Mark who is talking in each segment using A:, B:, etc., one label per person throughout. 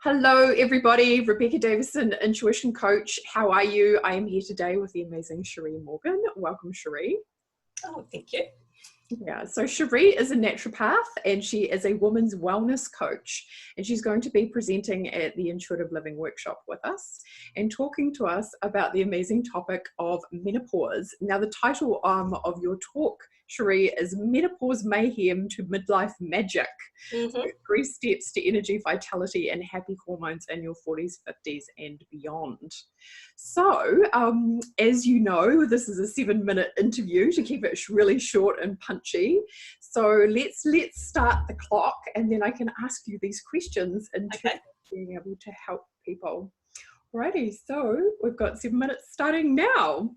A: Hello, everybody. Rebecca Davison, Intuition Coach. How are you? I am here today with the amazing Sheree Morgan. Welcome, Sheree.
B: Oh, thank you.
A: Yeah, so Sheree is a naturopath and she is a woman's wellness coach, and she's going to be presenting at the Intuitive Living Workshop with us and talking to us about the amazing topic of menopause. Now, the title of your talk, Sheree, is Menopause Mayhem to Midlife Magic.
B: Mm-hmm.
A: 3 steps to energy, vitality, and happy hormones in your 40s, 50s, and beyond. So, as you know, this is a 7-minute interview to keep it really short and punchy. So let's start the clock, and then I can ask you these questions in terms of being able to help people. Alrighty, so we've got 7 minutes starting now.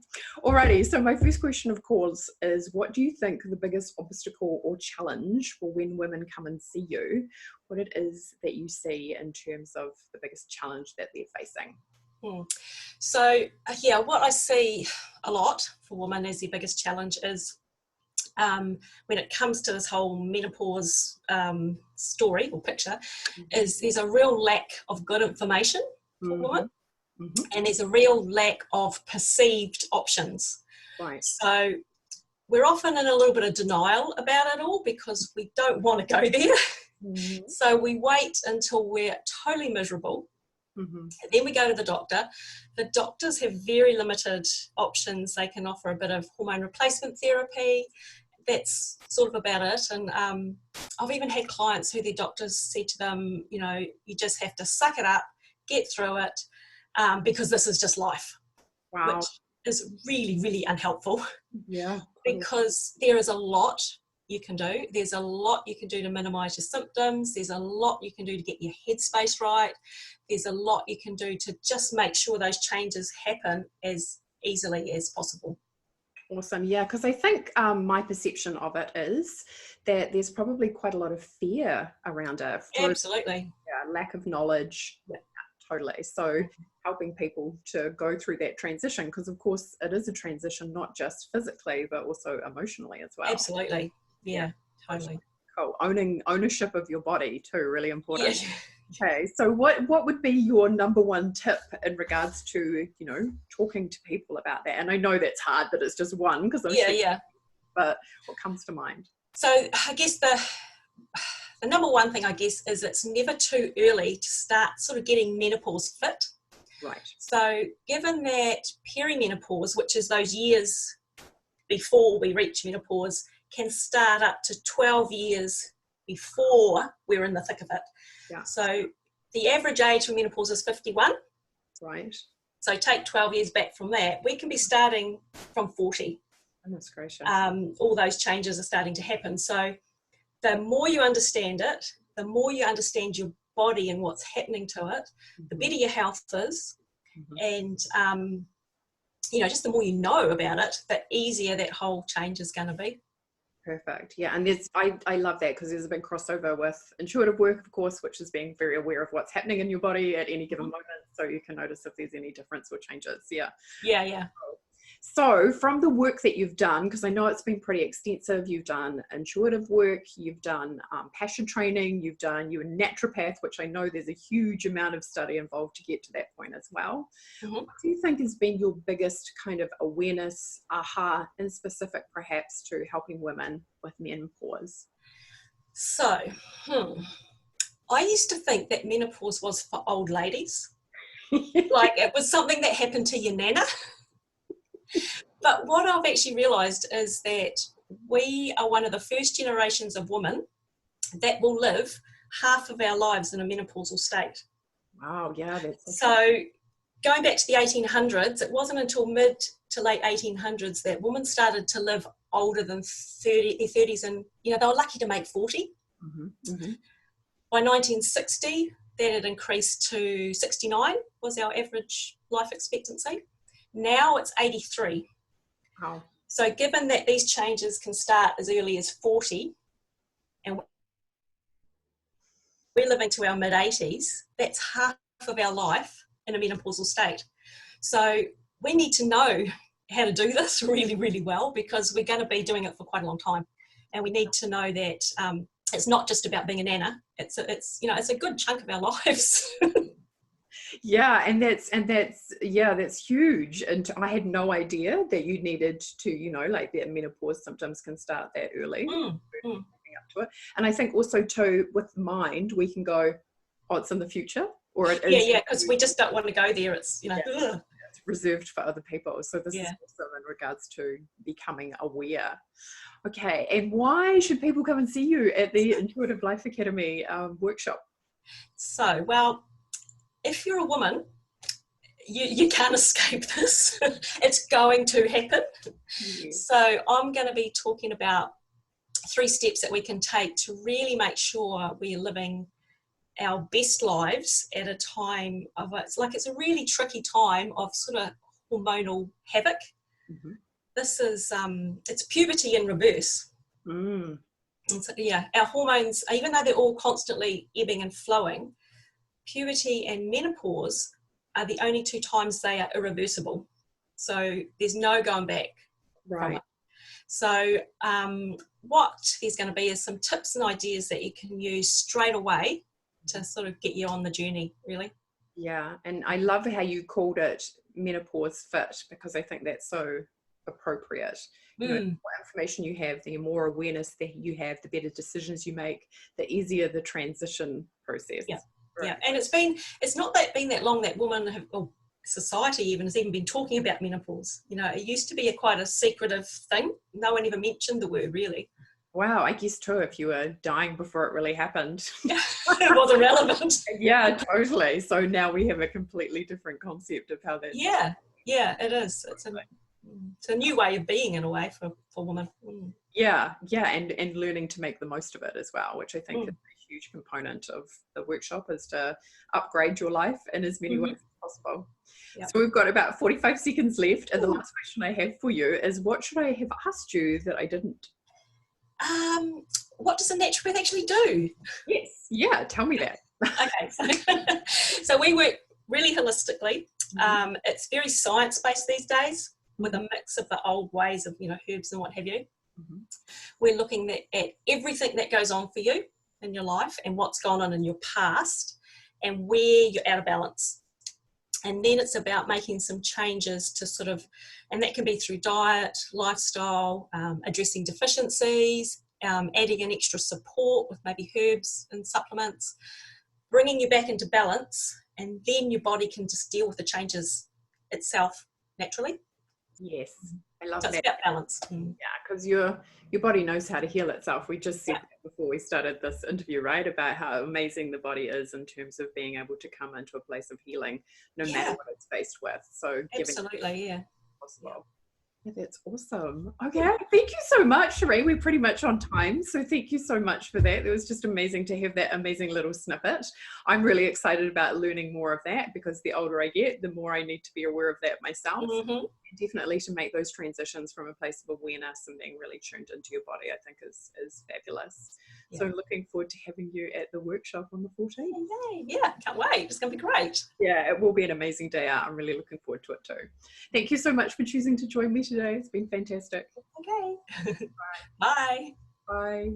A: Alrighty, so my first question, of course, is what do you think the biggest obstacle or challenge for when women come and see you, what it is that you see in terms of the biggest challenge that they're facing?
B: So, what I see a lot for women as the biggest challenge is when it comes to this whole menopause story or picture, is there's a real lack of good information for women. Mm-hmm. And there's a real lack of perceived options.
A: Right.
B: So we're often in a little bit of denial about it all because we don't want to go there. Mm-hmm. So we wait until we're totally miserable. Mm-hmm. Then we go to the doctor. The doctors have very limited options. They can offer a bit of hormone replacement therapy. That's sort of about it. And I've even had clients who their doctors said to them, you know, you just have to suck it up, get through it. Because this is just life.
A: Wow.
B: Which is really, really unhelpful.
A: Yeah.
B: Because there is a lot you can do. There's a lot you can do to minimize your symptoms. There's a lot you can do to get your headspace right. There's a lot you can do to just make sure those changes happen as easily as possible.
A: Awesome. Yeah, because I think my perception of it is that there's probably quite a lot of fear around it.
B: Absolutely.
A: Yeah, lack of knowledge.
B: Yeah.
A: Totally. So helping people to go through that transition, because of course it is a transition, not just physically, but also emotionally as well.
B: Absolutely. Yeah, totally.
A: Cool. Ownership of your body too, really important.
B: Yeah.
A: Okay. So what would be your number one tip in regards to, you know, talking to people about that? And I know that's hard that it's just one because I'm sure, but what comes to mind?
B: So I guess the number one thing, I guess, is it's never too early to start sort of getting menopause fit.
A: Right.
B: So given that perimenopause, which is those years before we reach menopause, can start up to 12 years before we're in the thick of it.
A: Yeah.
B: So the average age for menopause is 51.
A: Right.
B: So take 12 years back from that, we can be starting from 40.
A: Goodness gracious.
B: All those changes are starting to happen. So the more you understand it, the more you understand your body and what's happening to it, the better your health is. And, just the more you know about it, the easier that whole change is going to be.
A: Perfect. Yeah. And I love that because there's a big crossover with intuitive work, of course, which is being very aware of what's happening in your body at any given moment. So you can notice if there's any difference or changes. Yeah.
B: Yeah.
A: So from the work that you've done, because I know it's been pretty extensive, you've done intuitive work, you've done passion training, you're a naturopath, which I know there's a huge amount of study involved to get to that point as well. Mm-hmm. What do you think has been your biggest kind of awareness, aha, in specific perhaps to helping women with menopause?
B: So, I used to think that menopause was for old ladies. Like it was something that happened to your nana. But what I've actually realised is that we are one of the first generations of women that will live half of our lives in a menopausal state.
A: Wow, yeah.
B: So going back to the 1800s, it wasn't until mid to late 1800s that women started to live older than 30, their 30s, and they were lucky to make 40. Mm-hmm. Mm-hmm. By 1960, that had increased to 69 was our average life expectancy. Now it's 83.
A: Wow.
B: So given that these changes can start as early as 40 and we're living to our mid-80s, that's half of our life in a menopausal state. So we need to know how to do this really, really well because we're going to be doing it for quite a long time. And we need to know that it's not just about being a nana. It's a good chunk of our lives.
A: Yeah, and that's huge. And I had no idea that you needed to, like the menopause symptoms can start that early. Up to it. And I think also too with mind, we can go, oh, it's in the future, or it is.
B: Yeah, because we just don't want to go there. It's
A: it's reserved for other people. So this is also in regards to becoming aware. Okay, and why should people come and see you at the Intuitive Life Academy workshop?
B: So, well, if you're a woman, you can't escape this. It's going to happen. Yes. So I'm going to be talking about 3 steps that we can take to really make sure we're living our best lives at a time of, it's a really tricky time of sort of hormonal havoc. This is, it's puberty in reverse. And so, our hormones, even though they're all constantly ebbing and flowing, puberty and menopause are the only 2 times they are irreversible. So there's no going back.
A: Right.
B: So what there's going to be is some tips and ideas that you can use straight away to sort of get you on the journey, really.
A: Yeah, and I love how you called it menopause fit, because I think that's so appropriate. The more information you have, the more awareness that you have, the better decisions you make, the easier the transition process.
B: Yeah, and it's not been that long that women society even has even been talking about menopause. It used to be quite a secretive thing. No one ever mentioned the word, really.
A: Wow, I guess too, if you were dying before it really happened.
B: It wasn't relevant.
A: Yeah, totally. So now we have a completely different concept of how that.
B: Yeah, it is. It's a new way of being, in a way, for women.
A: Yeah, and learning to make the most of it as well, which I think is a huge component of the workshop, is to upgrade your life in as many ways as possible. Yep. So we've got about 45 seconds left, and the last question I have for you is, what should I have asked you that I didn't?
B: What does a naturopath actually do?
A: Yes, yeah, tell me that.
B: Okay, so we work really holistically. It's very science-based these days, with a mix of the old ways of herbs and what have you. We're looking at everything that goes on for you in your life and what's gone on in your past and where you're out of balance. And then it's about making some changes to sort of, and that can be through diet, lifestyle, addressing deficiencies, adding in extra support with maybe herbs and supplements, bringing you back into balance, and then your body can just deal with the changes itself naturally.
A: Yes, I love
B: that.
A: It's
B: about balance.
A: Yeah, because your body knows how to heal itself. We just said that before we started this interview, right? About how amazing the body is in terms of being able to come into a place of healing, no matter what it's faced with. So
B: absolutely,
A: possible. Yeah, that's awesome. Okay, thank you so much, Sheree. We're pretty much on time, so thank you so much for that. It was just amazing to have that amazing little snippet. I'm really excited about learning more of that, because the older I get, the more I need to be aware of that myself. And definitely to make those transitions from a place of awareness and being really tuned into your body, I think is fabulous. So looking forward to having you at the workshop on the 14th.
B: Yay. Yeah, can't wait. It's going to be great.
A: Yeah, it will be an amazing day out. I'm really looking forward to it too. Thank you so much for choosing to join me today. It's been fantastic.
B: Okay. Bye.
A: Bye.